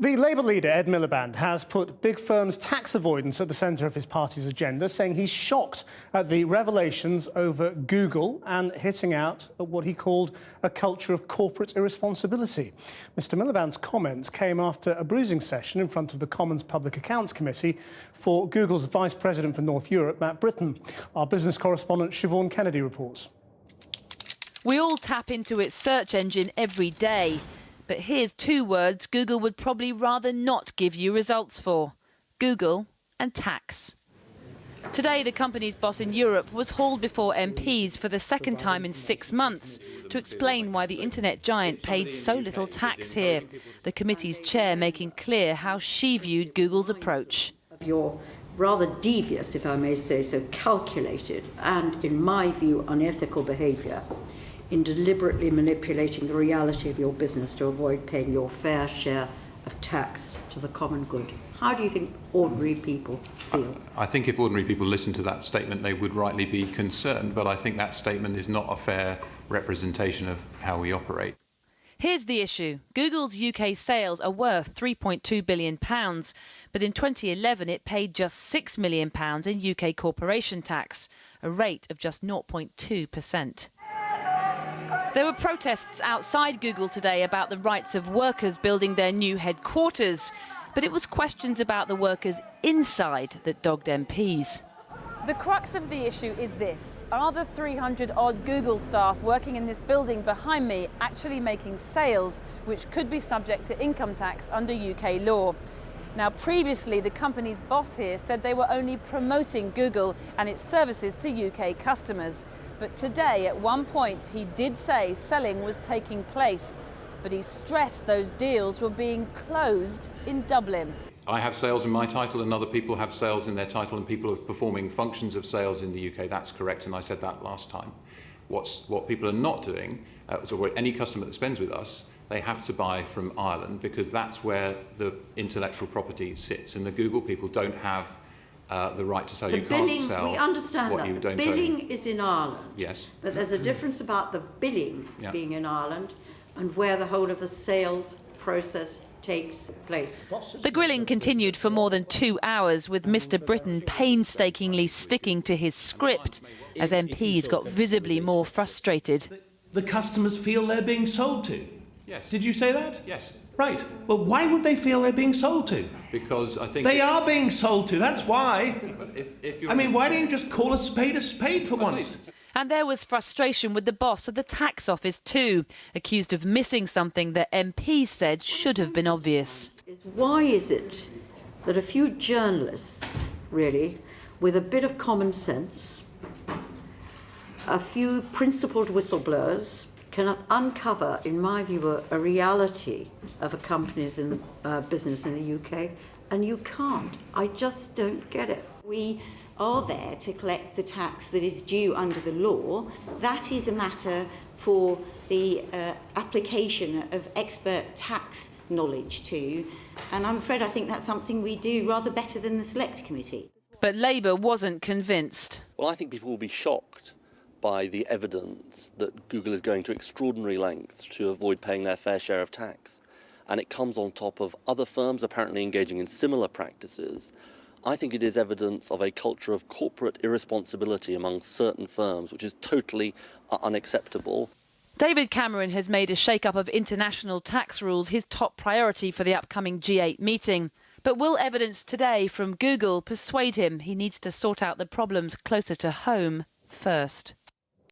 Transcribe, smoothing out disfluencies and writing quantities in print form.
The Labour leader, Ed Miliband, has put big firms' tax avoidance at the centre of his party's agenda, saying he's shocked at the revelations over Google and hitting out at what he called a culture of corporate irresponsibility. Mr Miliband's comments came after a bruising session in front of the Commons Public Accounts Committee for Google's Vice President for North Europe, Matt Brittin. Our business correspondent Siobhan Kennedy reports. We all tap into its search engine every day. But here's two words Google would probably rather not give you results for: Google and tax. Today, the company's boss in Europe was hauled before MPs for the second time in 6 months to explain why the internet giant paid so little tax here. The committee's chair making clear how she viewed Google's approach. You're rather devious, if I may say so, calculated and, in my view, unethical behaviour in deliberately manipulating the reality of your business to avoid paying your fair share of tax to the common good. How do you think ordinary people feel? I think if ordinary people listen to that statement, they would rightly be concerned, but I think that statement is not a fair representation of how we operate. Here's the issue. Google's UK sales are worth £3.2 billion, but in 2011 it paid just £6 million in UK corporation tax, a rate of just 0.2%. There were protests outside Google today about the rights of workers building their new headquarters, but it was questions about the workers inside that dogged MPs. The crux of the issue is this: are the 300-odd Google staff working in this building behind me actually making sales which could be subject to income tax under UK law? Now, previously, the company's boss here said they were only promoting Google and its services to UK customers. But today, at one point, he did say selling was taking place, but he stressed those deals were being closed in Dublin. I have sales in my title and other people have sales in their title, and people are performing functions of sales in the UK. That's correct, and I said that last time. What people are not doing, so any customer that spends with us, they have to buy from Ireland because that's where the intellectual property sits, and the Google people don't have the right to sell. You can't sell. We understand what that. you don't the billing own. is in Ireland. Yes. But there's a difference about the billing being in Ireland and where the whole of the sales process takes place. The grilling continued for more than 2 hours, with Mr Brittin painstakingly sticking to his script as MPs got visibly more frustrated. The customers feel they're being sold to. Yes. Did you say that? Yes. Right. Well, why would they feel they're being sold to? Because I think they are being sold to. That's why. If I mean, why don't you just call a spade for once? And there was frustration with the boss of the tax office too, accused of missing something that MPs said should have been obvious. Why is it that a few journalists, really, with a bit of common sense, a few principled whistleblowers, can uncover, in my view, a reality of a company's business in the UK, and you can't? I just don't get it. We are there to collect the tax that is due under the law. That is a matter for the application of expert tax knowledge to, and I'm afraid I think that's something we do rather better than the Select Committee. But Labour wasn't convinced. Well, I think people will be shocked by the evidence that Google is going to extraordinary lengths to avoid paying their fair share of tax. And it comes on top of other firms apparently engaging in similar practices. I think it is evidence of a culture of corporate irresponsibility among certain firms, which is totally unacceptable. David Cameron has made a shake-up of international tax rules his top priority for the upcoming G8 meeting. But will evidence today from Google persuade him he needs to sort out the problems closer to home first?